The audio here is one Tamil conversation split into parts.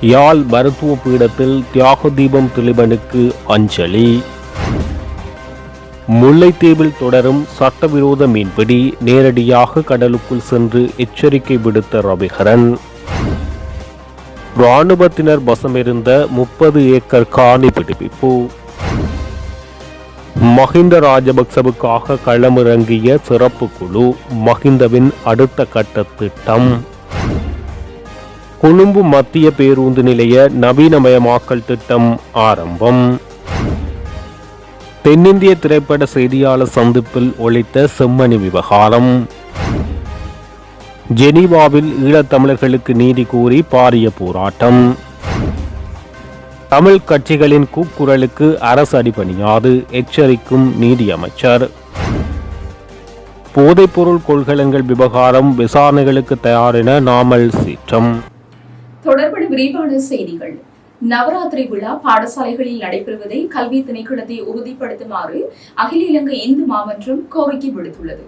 யாழ் மருத்துவ பீடத்தில் தியாக தீபம் திலீபனுக்கு அஞ்சலி. முல்லைத்தீவில் தொடரும் சட்டவிரோத மீன்பிடி, நேரடியாக கடலுக்குள் சென்று எச்சரிக்கை விடுத்த ரவிகரன். இராணுவத்தினர் வசமிருந்த 30 ஏக்கர் காணி பிடிப்பு. மஹிந்த ராஜபக்சவுக்காக களமிறங்கிய சிறப்பு குழு, மஹிந்தவின் அடுத்த கட்ட திட்டம். கொழும்பு மத்திய பேருந்து நிலைய நவீனமயமாக்கல் திட்டம் ஆரம்பம். தென்னிந்திய திரைப்பட செய்தியாளர் சந்திப்பில் ஒலித்த செம்மணி விவகாரம். ஜெனீவாவில் ஈழத்தமிழர்களுக்கு நீதி கோரி பாரிய போராட்டம். தமிழ் கட்சிகளின் கூக்குரலுக்கு அரசு அடிபணியாது, எச்சரிக்கும் நீதியமைச்சர். போதைப்பொருள் கொள்கலன்கள் விவகாரம் விசாரணைகளுக்கு தயாரென நாமல் சீற்றம். தொடர்பட விரிவான செய்திகள். நவராத்திரி விழா பாடசாலைகளில் நடைபெறுவதை கல்வி திணைக்களத்தை உறுதிப்படுத்துமாறு அகில இலங்கை இந்து மாமன்றம் கோரிக்கை விடுத்துள்ளது.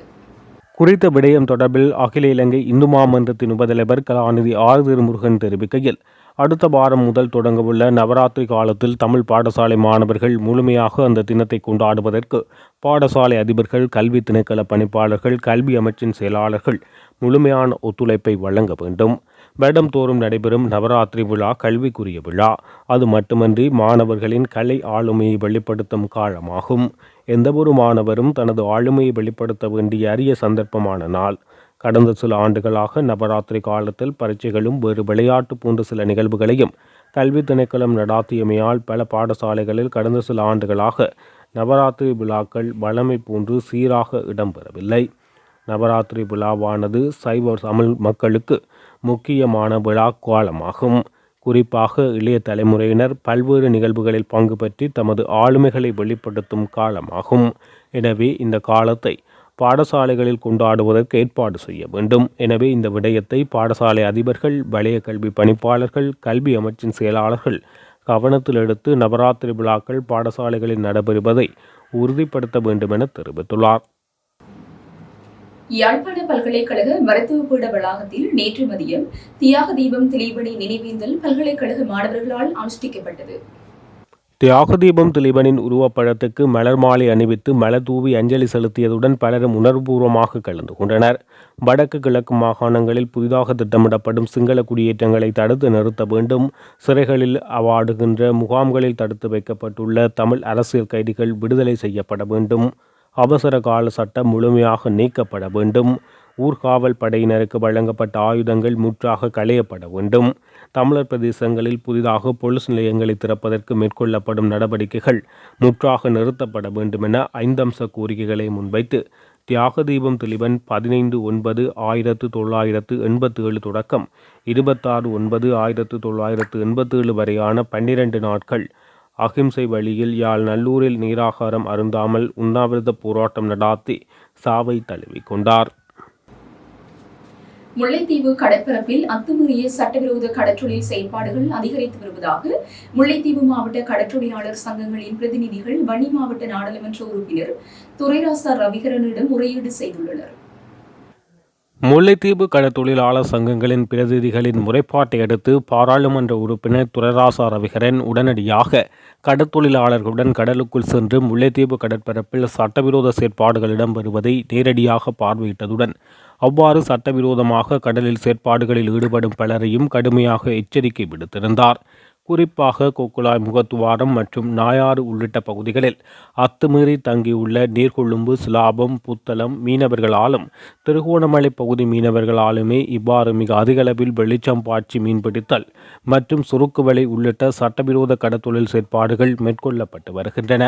குறித்த விடயம் தொடர்பில் அகில இலங்கை இந்து மாமன்றத்தின் உபதலைவர் கலாநிதி ஆர் திருமுருகன் தெரிவிக்கையில், அடுத்த வாரம் முதல் தொடங்கவுள்ள நவராத்திரி காலத்தில் தமிழ் பாடசாலை மாணவர்கள் முழுமையாக அந்த தினத்தை கொண்டாடுவதற்கு பாடசாலை அதிபர்கள், கல்வி திணைக்கள பணிப்பாளர்கள், கல்வி அமைச்சின் செயலாளர்கள் முழுமையான ஒத்துழைப்பை வழங்க வேண்டும். வருடம்தோறும் நடைபெறும் நவராத்திரி விழா கல்விக்குரிய விழா. அது மட்டுமன்றி மாணவர்களின் கலை ஆளுமையை வெளிப்படுத்தும் காலமாகும். எந்தவொரு மாணவரும் தனது ஆளுமையை வெளிப்படுத்த வேண்டிய அரிய சந்தர்ப்பமான நாள். கடந்த சில ஆண்டுகளாக நவராத்திரி காலத்தில் பரீட்சைகளும் வேறு விளையாட்டு போன்ற சில நிகழ்வுகளையும் கல்வி திணைக்களம் நடாத்தியமையால் பல பாடசாலைகளில் கடந்த சில ஆண்டுகளாக நவராத்திரி விழாக்கள் வழமை போன்று சீராக இடம்பெறவில்லை. நவராத்திரி விழாவானது சைவ தமிழ் மக்களுக்கு முக்கியமான விழா காலமாகும். குறிப்பாக இளைய தலைமுறையினர் பல்வேறு நிகழ்வுகளில் பங்கு பற்றி தமது ஆளுமைகளை வெளிப்படுத்தும் காலமாகும். எனவே இந்த காலத்தை பாடசாலைகளில் கொண்டாடுவதற்கு ஏற்பாடு செய்ய வேண்டும். எனவே இந்த விடயத்தை பாடசாலை அதிபர்கள், வலய கல்வி பணிப்பாளர்கள், கல்வி அமைச்சின் செயலாளர்கள் கவனத்தில் எடுத்து நவராத்திரி விழாக்கள் பாடசாலைகளில் நடைபெறுவதை உறுதிப்படுத்த வேண்டும் என தெரிவித்துள்ளார். யாழ்ப்பாண பல்கலைக்கழக மருத்துவ பீட வளாகத்தில் நேற்று மதியம் தியாக தீபம் திலீபனை நினைவேந்தல் பல்கலைக்கழக மாணவர்களால் அனுஷ்டிக்கப்பட்டது. தியாக தீபம் திலீபனின் உருவப்படத்துக்கு மலர் மாலை அணிவித்து மலர் தூவி அஞ்சலி செலுத்தியதுடன் பலரும் உணர்வுபூர்வமாக கலந்து கொண்டனர். வடக்கு கிழக்கு மாகாணங்களில் புதிதாக திட்டமிடப்படும் சிங்கள குடியேற்றங்களை தடுத்து நிறுத்த வேண்டும். சிறைகளில் வாடுகின்ற முகாம்களில் தடுத்து வைக்கப்பட்டுள்ள தமிழ் அரசியல் கைதிகள் விடுதலை செய்யப்பட வேண்டும். அவசர கால சட்டம் முழுமையாக நீக்கப்பட வேண்டும். ஊர்காவல் படையினருக்கு வழங்கப்பட்ட ஆயுதங்கள் முற்றாக களையப்பட வேண்டும். தமிழர் பிரதேசங்களில் புதிதாக போலீஸ் நிலையங்களை திறப்பதற்கு மேற்கொள்ளப்படும் நடவடிக்கைகள் முற்றாக நிறுத்தப்பட வேண்டும் என 5 அம்ச கோரிக்கைகளை முன்வைத்து தியாக தீபம் திலீபன் 15/9/1987 தொடக்கம் 26/9/1987 வரையான 12 நாட்கள் அகிம்சை வழியில் யாழ் நல்லூரில் நீராகாரம் அருந்தாமல் உண்ணாவிரத போராட்டம் நடாத்தி சாவை தழுவிக்கொண்டார். முல்லைத்தீவு கடற்பரப்பில் அத்துமீறிய சட்டவிரோத கடற்றொழில் செயற்பாடுகள் அதிகரித்து வருவதாக முல்லைத்தீவு மாவட்ட கடற்றொழிலாளர் சங்கங்களின் பிரதிநிதிகள் வன்னி மாவட்ட நாடாளுமன்ற உறுப்பினர் துரைராசா ரவிகரனிடம் முறையீடு செய்துள்ளனர். முல்லைத்தீவு கடற்தொழிலாளர் சங்கங்களின் பிரதிநிதிகளின் முறைப்பாட்டை அடுத்து பாராளுமன்ற உறுப்பினர் துரைராசா ரவிகரன் உடனடியாக கடற்தொழிலாளர்களுடன் கடலுக்குள் சென்று முல்லைத்தீவு கடற்பரப்பில் சட்டவிரோத செயற்பாடுகள் இடம்பெறுவதை நேரடியாக பார்வையிட்டதுடன் அவ்வாறு சட்டவிரோதமாக கடலில் செயற்பாடுகளில் ஈடுபடும் பலரையும் கடுமையாக எச்சரிக்கை விடுத்திருந்தார். குறிப்பாக கொக்குளாய் முகத்துவாரம் மற்றும் நாயாறு உள்ளிட்ட பகுதிகளில் அத்துமீறி தங்கியுள்ள நீர்கொழும்பு, சிலாபம், புத்தளம் மீனவர்களாலும் திருகோணமலை பகுதி மீனவர்களாலுமே இவ்வாறு மிக அதிகளவில் வெளிச்சம் பாய்ச்சி மீன்பிடித்தல் மற்றும் சுருக்குவலை உள்ளிட்ட சட்டவிரோத கடற்தொழில் செயற்பாடுகள் மேற்கொள்ளப்பட்டு வருகின்றன.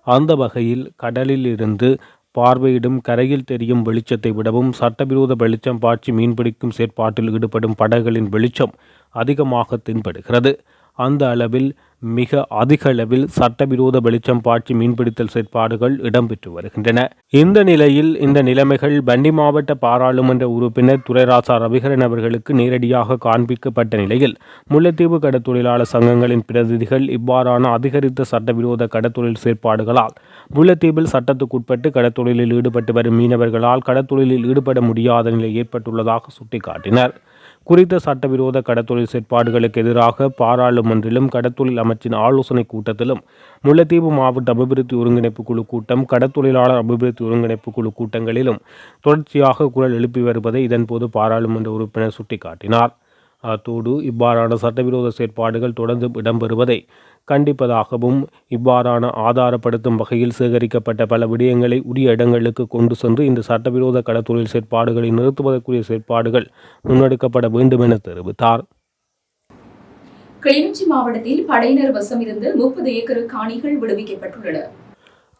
அந்த வகையில் கடலில் இருந்து பார்வையிடும் கரையில் தெரியும் வெளிச்சத்தை விடவும் சட்டவிரோத வெளிச்சம் பாய்ச்சி மீன்பிடிக்கும் செயற்பாட்டில் ஈடுபடும் படகுகளின் வெளிச்சம் அதிகமாக தென்படுகிறது. அந்த அளவில் மிக அதிக அளவில் சட்டவிரோத வெளிச்சம் பாய்ச்சி மீன்பிடித்தல் செயற்பாடுகள் இடம்பெற்று வருகின்றன. இந்த நிலையில் இந்த நிலைமைகள் வன்னி மாவட்ட பாராளுமன்ற உறுப்பினர் துரைராசா ரவிகரன் அவர்களுக்கு நேரடியாக காண்பிக்கப்பட்ட நிலையில் முல்லைத்தீவு கடற்தொழிலாளர் சங்கங்களின் பிரதிநிதிகள் இவ்வாறான அதிகரித்த சட்டவிரோத கடற்தொழில் செயற்பாடுகளால் முல்லைத்தீவில் சட்டத்துக்குட்பட்டு கடற்தொழிலில் ஈடுபட்டு வரும் மீனவர்களால் கடற்தொழிலில் ஈடுபட முடியாத நிலை ஏற்பட்டுள்ளதாக சுட்டிக்காட்டினர். குறித்த சட்டவிரோத கடத்தொழில் செயற்பாடுகளுக்கு எதிராக பாராளுமன்றிலும் கடத்தொழில் அமைச்சின் ஆலோசனை கூட்டத்திலும் முல்லைத்தீவு மாவட்ட அபிவிருத்தி ஒருங்கிணைப்பு குழு கூட்டம், கடத்தொழிலாளர் அபிவிருத்தி ஒருங்கிணைப்பு குழு கூட்டங்களிலும் தொடர்ச்சியாக குரல் எழுப்பி வருவதை இதன்போது பாராளுமன்ற உறுப்பினர் சுட்டிக்காட்டினார். அத்தோடு இவ்வாறான சட்டவிரோத செயற்பாடுகள் தொடர்ந்து இடம்பெறுவதை கண்டிப்பதாகவும், இவ்வாறான ஆதாரப்படுத்தும் வகையில் சேகரிக்கப்பட்ட பல விடயங்களை உரிய இடங்களுக்கு கொண்டு சென்று இந்த சட்டவிரோத கடத்தொழில் செயற்பாடுகளை நிறுத்துவதற்குரிய செயற்பாடுகள் முன்னெடுக்கப்பட வேண்டும் என தெரிவித்தார். கிளிநொச்சி மாவட்டத்தில் படையினர் வசம் இருந்து 30 ஏக்கர் காணிகள் விடுவிக்கப்பட்டுள்ளன.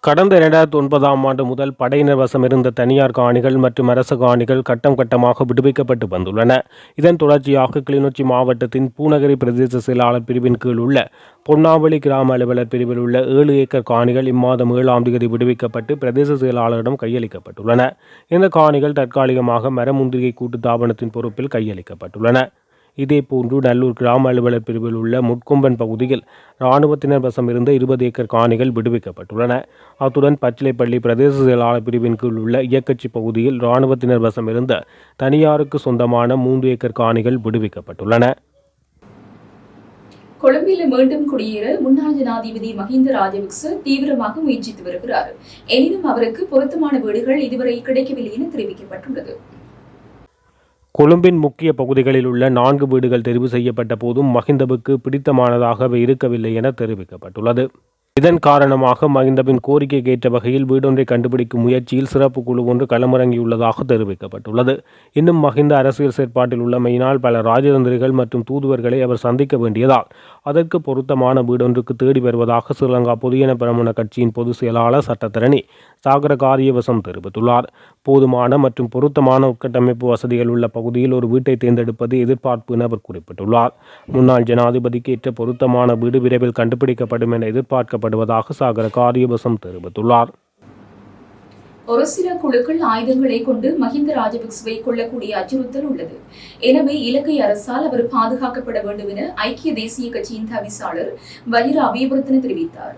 கடந்த 2009ஆம் ஆண்டு முதல் படையினர் வசம் இருந்த தனியார் காணிகள் மற்றும் அரச காணிகள் கட்டம் கட்டமாக விடுவிக்கப்பட்டு வந்துள்ளன. இதன் தொடர்ச்சியாக கிளிநொச்சி மாவட்டத்தின் பூநகரி பிரதேச செயலாளர் பிரிவின் கீழ் உள்ள பொன்னாவளி கிராம அலுவலர் பிரிவில் உள்ள 7 ஏக்கர் காணிகள் இம்மாதம் 7ஆம் தேதி விடுவிக்கப்பட்டு பிரதேச செயலாளரிடம் கையளிக்கப்பட்டுள்ளன. இந்த காணிகள் தற்காலிகமாக மரமுந்திரிகை கூட்டுத்தாபனத்தின் பொறுப்பில் கையளிக்கப்பட்டுள்ளன. இதேபோன்று நல்லூர் கிராம அலுவலர் பிரிவில் உள்ள முட்கொம்பன் பகுதியில் இராணுவத்தினர் வசம் இருந்த 20 ஏக்கர் காணிகள் விடுவிக்கப்பட்டுள்ளன. அத்துடன் பச்சிலைப்பள்ளி பிரதேச செயலாளர் பிரிவின் கீழ் உள்ள இயக்கச்சி பகுதியில் இராணுவத்தினர் வசம் இருந்த தனியாருக்கு சொந்தமான 3 ஏக்கர் காணிகள் விடுவிக்கப்பட்டுள்ளன. கொழும்பில் மீண்டும் குடியேற முன்னாள் ஜனாதிபதி மஹிந்த ராஜபக்ச தீவிரமாக முயற்சித்து வருகிறார். எனினும் அவருக்கு பொருத்தமான வீடுகள் இதுவரை கிடைக்கவில்லை என தெரிவிக்கப்பட்டுள்ளது. கொழும்பின் முக்கிய பகுதிகளில் உள்ள 4 வீடுகள் தெரிவு செய்யப்பட்ட போதும் மஹிந்தவுக்கு பிடித்தமானதாக இருக்கவில்லை என தெரிவிக்கப்பட்டுள்ளது. இதன் காரணமாக மஹிந்தவின் கோரிக்கைக்கு ஏற்ற வகையில் வீடொன்றை கண்டுபிடிக்கும் முயற்சியில் சிறப்பு குழு ஒன்று களமிறங்கியுள்ளதாக தெரிவிக்கப்பட்டுள்ளது. இன்னும் மஹிந்த அரசியல் செயற்பாட்டில் உள்ளமையினால் பல ராஜதந்திரிகள் மற்றும் தூதுவர்களை அவர் சந்திக்க வேண்டியதால் அதற்கு பொருத்தமான வீடொன்றுக்கு தேடி வருவதாக ஸ்ரீலங்கா பொதுஜன பெரமுன கட்சியின் பொதுச் செயலாளர் சட்டத்தரணி சாகர காரியவசம் தெரிவித்துள்ளார். போதுமான மற்றும் பொருத்தமான உட்கட்டமைப்பு வசதிகள் உள்ள பகுதியில் ஒரு வீட்டை தேர்ந்தெடுப்பது எதிர்பார்ப்பு என அவர் குறிப்பிட்டுள்ளார். முன்னாள் ஜனாதிபதிக்கு ஏற்ற பொருத்தமான வீடு விரைவில் கண்டுபிடிக்கப்படும் என எதிர்பார்க்கப்படுவதாக சாகர காரியவசம் தெரிவித்துள்ளார். ஒரு சில குழுக்கள் ஆயுதங்களை கொண்டு மஹிந்த ராஜபக்சவை கொள்ளக்கூடிய அச்சுறுத்தல் உள்ளது. எனவே இலங்கை அரசால் அவர் பாதுகாக்கப்பட வேண்டும் என ஐக்கிய தேசிய கட்சியின் தவிசாளர் வஜிர அபிவர்த்தன தெரிவித்தார்.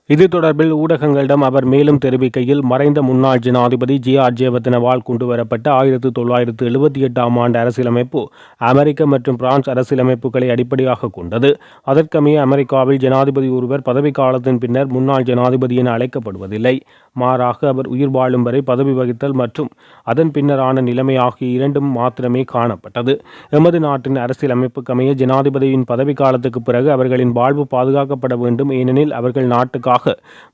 இது தொடர்பில் ஊடகங்களிடம் அவர் மேலும் தெரிவிக்கையில், மறைந்த முன்னாள் ஜனாதிபதி ஜே.ஆர். ஜெயவர்தனவால் கொண்டுவரப்பட்ட 1978ஆம் ஆண்டு அரசியலமைப்பு அமெரிக்க மற்றும் பிரான்ஸ் அரசியலமைப்புகளை அடிப்படையாக கொண்டது. அதற்கமைய அமெரிக்காவில் ஜனாதிபதி ஒருவர் பதவி காலத்தின் பின்னர் முன்னாள் ஜனாதிபதி என அழைக்கப்படுவதில்லை. மாறாக அவர் உயிர் வாழும் வரை பதவி வகித்தல் மற்றும் அதன் பின்னரான நிலைமை ஆகிய இரண்டும் மாத்திரமே காணப்பட்டது. எமது நாட்டின் அரசியலமைப்புக்கமைய ஜனாதிபதியின் பதவி காலத்துக்கு பிறகு அவர்களின் வாழ்வு பாதுகாக்கப்பட வேண்டும். ஏனெனில் அவர்கள் நாட்டுக்காக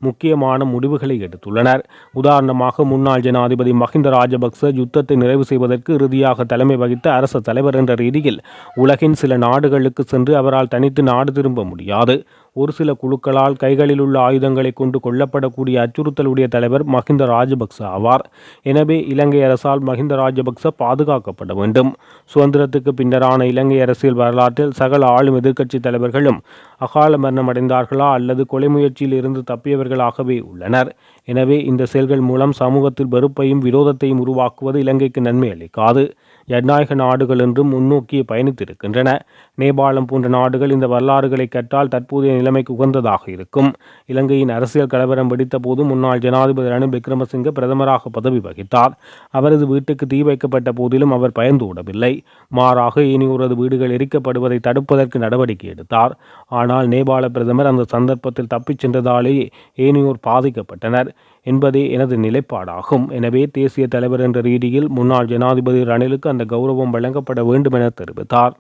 முக்கியமான முடிவுகளை எடுத்துள்ளனர். உதாரணமாக, முன்னாள் ஜனாதிபதி மஹிந்த ராஜபக்ச யுத்தத்தை நிறைவு செய்வதற்கு இறுதியாக தலைமை வகித்த அரச தலைவர் என்ற ரீதியில் உலகின் சில நாடுகளுக்கு சென்று அவரால் தனித்து நாடு திரும்ப முடியாது. ஒரு சில குழுக்களால் கைகளில் உள்ள ஆயுதங்களை கொண்டு கொல்லப்படக்கூடிய அச்சுறுத்தலுடைய தலைவர் மஹிந்த ராஜபக்ச ஆவார். எனவே இலங்கை அரசால் மஹிந்த ராஜபக்ச பாதுகாக்கப்பட வேண்டும். சுதந்திரத்துக்கு பின்னரான இலங்கை அரசியல் வரலாற்றில் சகல ஆளும் எதிர்க்கட்சி தலைவர்களும் அகால மரணம் அடைந்தார்களா அல்லது கொலை முயற்சியில் இருந்து தப்பியவர்களாகவே உள்ளனர். எனவே இந்த செயல்கள் மூலம் சமூகத்தில் வெறுப்பையும் விரோதத்தையும் உருவாக்குவது இலங்கைக்கு நன்மை அளிக்காது. ஜனநாயக நாடுகள் என்றும் முன்னோக்கி பயணித்திருக்கின்றன. நேபாளம் போன்ற நாடுகள் இந்த வரலாறுகளை கற்றால் தற்போதைய நிலைமைக்கு உகந்ததாக இருக்கும். இலங்கையின் அரசியல் கலவரம் வெடித்த போது முன்னாள் ஜனாதிபதி ரணில் விக்ரமசிங்க பிரதமராக பதவி வகித்தார். அவரது வீட்டுக்கு தீ வைக்கப்பட்ட போதிலும் அவர் பயந்து ஓடவில்லை. மாறாக ஏனையோரது வீடுகள் எரிக்கப்படுவதை தடுப்பதற்கு நடவடிக்கை எடுத்தார். ஆனால் நேபாள பிரதமர் அந்த சந்தர்ப்பத்தில் தப்பிச் சென்றதாலேயே ஏனையோர் பாதிக்கப்பட்டனர் என்பதே எனது நிலைப்பாடாகும். எனவே தேசிய தலைவர் என்ற ரீதியில் முன்னாள் ஜனாதிபதி ரணிலுக்கு அந்த கௌரவம் வழங்கப்பட வேண்டும் என தெரிவித்தார்.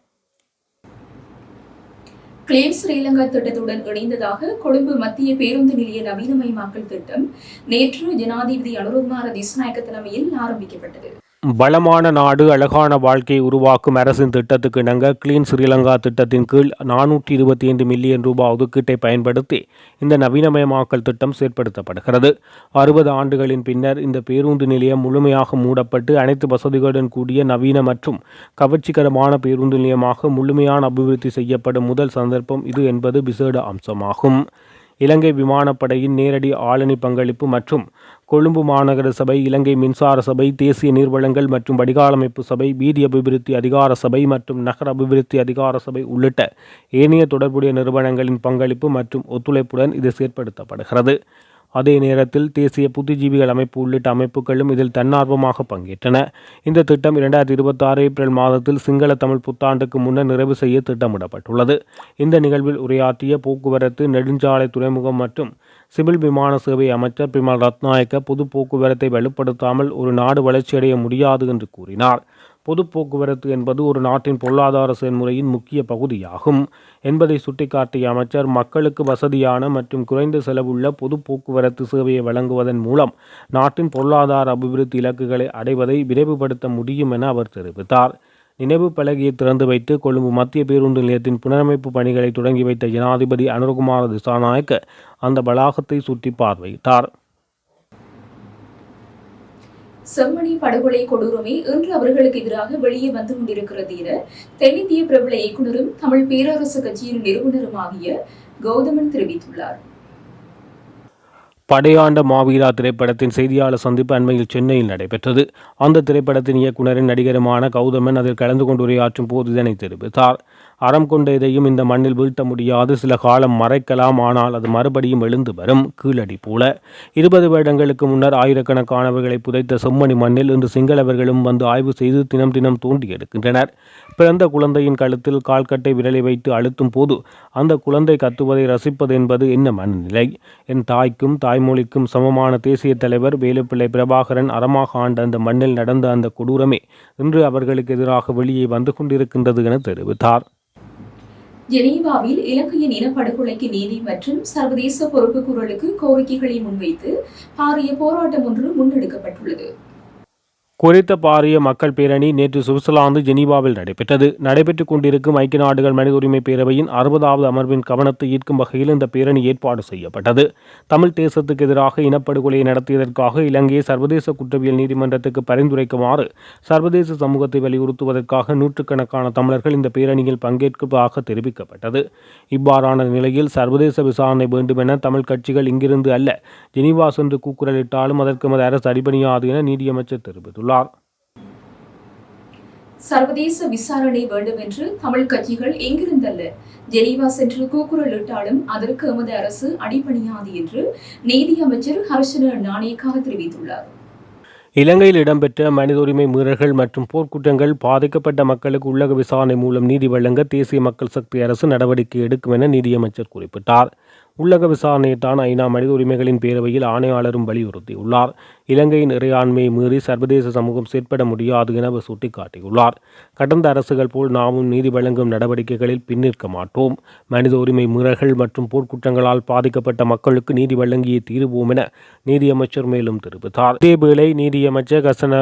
கிளீன் ஸ்ரீலங்கா திட்டத்துடன் இணைந்ததாக கொழும்பு மத்திய பேருந்து நிலைய நவீனமயமாக்கல் திட்டம் நேற்று ஜனாதிபதி அனுரகுமார திஸ்நாயக்க தலைமையில் ஆரம்பிக்கப்பட்டது. வளமான நாடு அழகான வாழ்க்கையை உருவாக்கும் அரசின் திட்டத்துக்கு இணங்க கிளீன் ஸ்ரீலங்கா திட்டத்தின் கீழ் 425 மில்லியன் ரூபாய் ஒதுக்கீட்டை பயன்படுத்தி இந்த நவீனமயமாக்கல் திட்டம் செயற்படுத்தப்படுகிறது. 60 ஆண்டுகளின் பின்னர் இந்த பேருந்து நிலையம் முழுமையாக மூடப்பட்டு அனைத்து வசதிகளுடன் கூடிய நவீன மற்றும் கவர்ச்சிகரமான பேருந்து நிலையமாக முழுமையான அபிவிருத்தி செய்யப்படும் முதல் சந்தர்ப்பம் இது என்பது விசேட அம்சமாகும். இலங்கை விமானப்படையின் நேரடி ஆளணி பங்களிப்பு மற்றும் கொழும்பு மாநகர சபை, இலங்கை மின்சார சபை, தேசிய நீர்வளங்கள் மற்றும் வடிகாலமைப்பு சபை, வீதி அபிவிருத்தி அதிகார சபை மற்றும் நகர அபிவிருத்தி அதிகார சபை உள்ளிட்ட ஏனைய தொடர்புடைய நிறுவனங்களின் பங்களிப்பு மற்றும் ஒத்துழைப்புடன் இது செயற்படுத்தப்படுகிறது. அதே நேரத்தில் தேசிய புத்திஜீவிகள் அமைப்பு உள்ளிட்ட அமைப்புகளும் இதில் தன்னார்வமாக பங்கேற்றன. இந்த திட்டம் 2026 ஏப்ரல் மாதத்தில் சிங்கள தமிழ் புத்தாண்டுக்கு முன்னர் நிறைவு செய்ய திட்டமிடப்பட்டுள்ளது. இந்த நிகழ்வில் உரையாற்றிய போக்குவரத்து, நெடுஞ்சாலை, துறைமுகம் மற்றும் சிவில் விமான சேவை அமைச்சர் பிமல் ரத்நாயக்க பொது போக்குவரத்தை வலுப்படுத்தாமல் ஒரு நாடு வளர்ச்சியடைய முடியாது என்று கூறினார். பொது போக்குவரத்து என்பது ஒரு நாட்டின் பொருளாதார செயல்முறையின் முக்கிய பகுதியாகும் என்பதை சுட்டிக்காட்டிய அமைச்சர், மக்களுக்கு வசதியான மற்றும் குறைந்த செலவுள்ள பொது போக்குவரத்து சேவையை வழங்குவதன் மூலம் நாட்டின் பொருளாதார அபிவிருத்தி இலக்குகளை அடைவதை விரைவுபடுத்த முடியும் என அவர் தெரிவித்தார். நினைவு பலகையை திறந்து வைத்து கொழும்பு மத்திய பேருந்து நிலையத்தின் புனரமைப்பு பணிகளை தொடங்கி வைத்த ஜனாதிபதி அனுரகுமார திசாநாயக்க அந்த வளாகத்தை சுற்றி பார்வையிட்டார். செம்மணி படுகொலை கொடூரமே இன்று அவர்களுக்கு எதிராக வெளியே வந்து கொண்டிருக்கிறது என தென்னிந்திய பிரபல இயக்குநரும் தமிழ் பேரரசு கட்சியின் நிறுவனருமாகிய கௌதமன் தெரிவித்துள்ளார். படையாண்ட மாவீரா திரைப்படத்தின் செய்தியாளர் சந்திப்பு அண்மையில் சென்னையில் நடைபெற்றது. அந்த திரைப்படத்தின் இயக்குநரின் நடிகருமான கௌதமன் அதில் கலந்து கொண்டு உரையாற்றும் போது இதனை தெரிவித்தார். அறம் கொண்ட எதையும் இந்த மண்ணில் வீழ்த்த முடியாது. சில காலம் மறைக்கலாம், ஆனால் அது மறுபடியும் எழுந்து வரும், கீழடி போல. 20 வருடங்களுக்கு முன்னர் ஆயிரக்கணக்கானவர்களை புதைத்த செம்மணி மண்ணில் இன்று சிங்களவர்களும் வந்து ஆய்வு செய்து தினம் தினம் தோண்டி எடுக்கின்றனர். பிறந்த குழந்தையின் கழுத்தில் கால்கட்டை விரலை வைத்து அழுத்தும் போது அந்த குழந்தை கத்துவதை ரசிப்பது என்பது என்ன மனநிலை? என் தாய்க்கும் தாய்மொழிக்கும் சமமான தேசிய தலைவர் வேலுப்பிள்ளை பிரபாகரன் அறமாக ஆண்ட அந்த மண்ணில் நடந்த அந்த கொடூரமே இன்று அவர்களுக்கு எதிராக வெளியே வந்து கொண்டிருக்கின்றது என தெரிவித்தார். ஜெனீவாவில் இலங்கையின் இனப்படுகொலைக்கு நீதி மற்றும் சர்வதேச பொறுப்பு குரலுக்கு கோரிக்கைகளை முன்வைத்து பாரிய போராட்டம் ஒன்று முன்னெடுக்கப்பட்டுள்ளது. குறித்த பாரிய மக்கள் பேரணி நேற்று சுவிட்சர்லாந்து ஜெனீவாவில் நடைபெற்றது. நடைபெற்றுக் கொண்டிருக்கும் ஐக்கிய நாடுகள் மனித உரிமை பேரவையின் 60வது அமர்வின் கவனத்தை ஈர்க்கும் வகையில் இந்த பேரணி ஏற்பாடு செய்யப்பட்டது. தமிழ் தேசத்துக்கு எதிராக இனப்படுகொலையை நடத்தியதற்காக இலங்கையை சர்வதேச குற்றவியல் நீதிமன்றத்துக்கு பரிந்துரைக்குமாறு சர்வதேச சமூகத்தை வலியுறுத்துவதற்காக நூற்றுக்கணக்கான தமிழர்கள் இந்த பேரணியில் பங்கேற்பதாக தெரிவிக்கப்பட்டது. இவ்வாறான நிலையில் சர்வதேச விசாரணை வேண்டுமென தமிழ் கட்சிகள் இங்கிருந்து அல்ல ஜெனீவா சென்று கூக்குரலிட்டாலும் அதற்கு மது அரசு அடிபணியாது என நீதியமைச்சர் தெரிவித்துள்ளார். சர்வதேச விசாரணை வேண்டும் என்று தமிழ் கட்சிகள் எங்கிருந்தல்ல ஜெனீவா சென்று கூக்குரலிட்டாலும் அதற்கு எமது அரசு அடிபணியாது என்று நீதியமைச்சர் ஹர்ஷன நாணயக்காக தெரிவித்துள்ளார். இலங்கையில் இடம்பெற்ற மனித உரிமை மீறல்கள் மற்றும் போர்க்குற்றங்கள் பாதிக்கப்பட்ட மக்களுக்கு உள்ளக விசாரணை மூலம் நீதி வழங்க தேசிய மக்கள் சக்தி அரசு நடவடிக்கை எடுக்கும் என நீதியமைச்சர் குறிப்பிட்டார். உள்ளக விசாரணையைத்தான் ஐநா மனித உரிமைகளின் பேரவையில் ஆணையாளரும் வலியுறுத்தியுள்ளார். இலங்கையின் இறையாண்மையை மீறி சர்வதேச சமூகம் செயற்பட முடியாது என அவர் சுட்டிக்காட்டியுள்ளார். கடந்த அரசுகள் போல் நாமும் நீதி வழங்கும் நடவடிக்கைகளில் பின்னிற்க மாட்டோம். மனித உரிமை மீறல்கள் மற்றும் போர்க்குற்றங்களால் பாதிக்கப்பட்ட மக்களுக்கு நீதி வழங்கியே தீருவோம் என நீதியமைச்சர் மேலும் தெரிவித்தார். இதேவேளை நீதியமைச்சர் கசன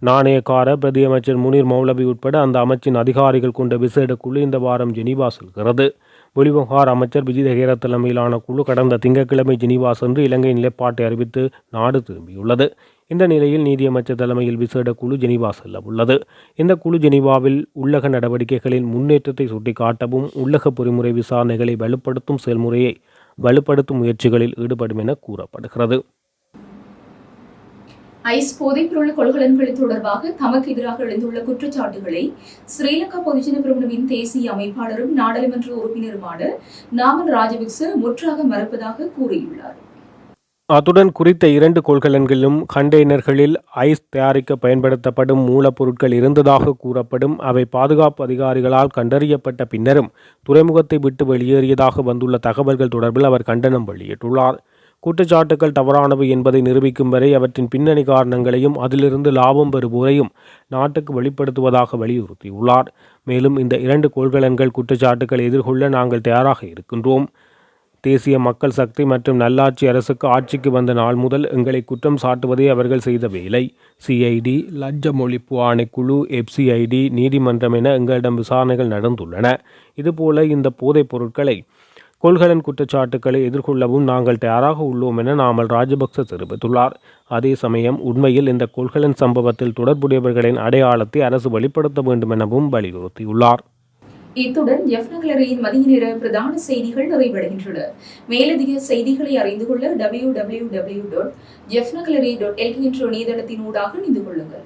நாணயக்கார, பிரதியமைச்சர் முனீர் மௌலவி உட்பட அந்த அமைச்சின் அதிகாரிகள் கொண்ட விசேட குழு இந்த வாரம் ஜெனீவா செல்கிறது. வெளிவிவகார அமைச்சர் விஜித ஹேர தலைமையிலான குழு கடந்த திங்கட்கிழமை ஜெனீவா சென்று இலங்கை நிலைப்பாட்டை அறிவித்து நாடு திரும்பியுள்ளது. இந்த நிலையில் நீதியமைச்சர் தலைமையில் விசேட குழு ஜெனீவா செல்ல உள்ளது. இந்த குழு ஜெனீவாவில் உள்ளக நடவடிக்கைகளின் முன்னேற்றத்தை சுட்டிக்காட்டவும் உள்ளக பொறிமுறை விசாரணைகளை வலுப்படுத்தும் செயல்முறையை வலுப்படுத்தும் முயற்சிகளில் ஈடுபடும் என கூறப்படுகிறது. ஐஸ் போதைப்பொருள் கொள்கலன்கள் தொடர்பாக தமக்கு எதிராக எழுந்துள்ள குற்றச்சாட்டுகளை ஸ்ரீலங்கா பொதுஜன பெரமுனவின் தேசிய அமைப்பாளரும் நாடாளுமன்ற உறுப்பினருமான நாமல் ராஜபக்ச முற்றாக மறுப்பதாக கூறியுள்ளார். அத்துடன் குறித்த 2 கொள்கலன்களிலும் கண்டெய்னர்களில் ஐஸ் தயாரிக்க பயன்படுத்தப்படும் மூலப்பொருட்கள் இருந்ததாக கூறப்படும் அவை பாதுகாப்பு அதிகாரிகளால் கண்டறியப்பட்ட பின்னரும் துறைமுகத்தை விட்டு வெளியேறியதாக வந்துள்ள தகவல்கள் தொடர்பில் அவர் கண்டனம் வெளியிட்டுள்ளார். குற்றச்சாட்டுகள் தவறானவை என்பதை நிரூபிக்கும் வரை அவற்றின் பின்னணி காரணங்களையும் அதிலிருந்து லாபம் பெறுவோரையும் நாட்டுக்கு வெளிப்படுத்துவதாக வலியுறுத்தியுள்ளார். மேலும் இந்த 2 கொள்கலன்கள் குற்றச்சாட்டுகளை எதிர்கொள்ள நாங்கள் தயாராக இருக்கின்றோம். தேசிய மக்கள் சக்தி மற்றும் நல்லாட்சி அரசுக்கு ஆட்சிக்கு வந்த நாள் முதல் எங்களை குற்றம் சாட்டுவதே அவர்கள் செய்த வேலை. சிஐடி, லஞ்ச ஒழிப்பு ஆணைக்குழு, FCID, நீதிமன்றம் என எங்களிடம் விசாரணைகள் நடந்துள்ளன. இதுபோல இந்த போதைப் பொருட்களை கொள்கலன் குற்றச்சாட்டுக்களை எதிர்கொள்ளவும் நாங்கள் தயாராக உள்ளோம் என நாமல் ராஜபக்ச தெரிவித்துள்ளார். அதே சமயம் உண்மையில் இந்த கொள்கலன் சம்பவத்தில் தொடர்புடையவர்களின் அடையாளத்தை அரசு வெளிப்படுத்த வேண்டும் எனவும் வலியுறுத்தியுள்ளார். இத்துடன் ஜெஃப்னக்லரியின் மதிய நேர பிரதான செய்திகள் நிறைவடைகின்றன. மேலதிக செய்திகளை அறிந்து கொள்ள www.jeffnaclery.lk என்ற இணையதளத்தினூடாக இணைந்து கொள்ளுங்கள்.